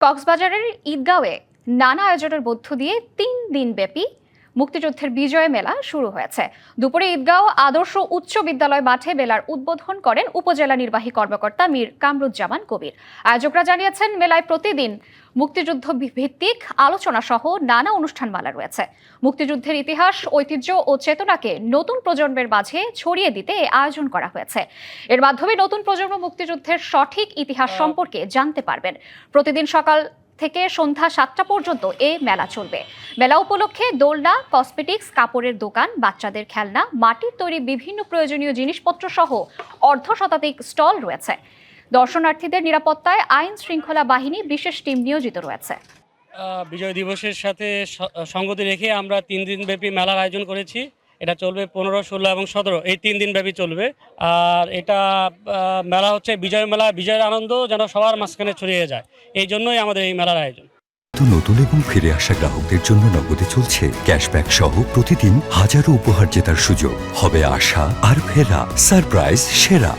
কক্সবাজারের ঈদগাঁওয়ে নানা আয়োজনের মধ্য দিয়ে ৩ দিনব্যাপী মুক্তিযুদ্ধের বিজয় মেলা শুরু হয়েছে। দুপুরে ঈদগাঁও আদর্শ উচ্চ বিদ্যালয় মাঠে মেলার উদ্বোধন করেন উপজেলা নির্বাহী কর্মকর্তা মীর কামরুজ্জামান কবির। আয়োজকরা জানিয়েছেন, মেলায় প্রতিদিন মুক্তিযুদ্ধ ভিত্তিক আলোচনা সহ নানা অনুষ্ঠানমালা রয়েছে। মুক্তিযুদ্ধের ইতিহাস, ঐতিহ্য ও চেতনাকে নতুন প্রজন্মের মাঝে ছড়িয়ে দিতে আয়োজন করা হয়েছে। এর মাধ্যমে নতুন প্রজন্ম মুক্তিযুদ্ধের সঠিক ইতিহাস সম্পর্কে জানতে পারবেন। প্রতিদিন সকাল থেকে সন্ধ্যা ৭টা পর্যন্ত এই মেলা চলবে। মেলা উপলক্ষে দোলনা, কসমেটিক্স, কাপড়ের দোকান, বাচ্চাদের খেলনা, মাটির তৈরি বিভিন্ন প্রয়োজনীয় জিনিসপত্র সহ অর্ধশতাধিক স্টল রয়েছে। দর্শনার্থীদের নিরাপত্তায় আইন শৃঙ্খলা বাহিনী বিশেষ টিম নিয়োজিত রয়েছে। বিজয় দিবসের সাথে সঙ্গতি রেখে আমরা 3 দিনব্যাপী মেলার আয়োজন করেছি। এটা চলবে 15, 16 এবং 17, এই 3 দিনব্যাপী চলবে। আর এটা মেলা হচ্ছে বিজয় মেলা, বিজয়ের আনন্দ যেন সবার মাঝখানে ছড়িয়ে যায়, এই জন্যই আমাদের এই মেলার আয়োজন। নতুন এবং ফিরে আসা গ্রাহকদের জন্য নগদে চলছে ক্যাশব্যাক সহ প্রতিদিন হাজারো উপহার জেতার সুযোগ। হবে আশা আর ফেরা, সারপ্রাইজ সেরা।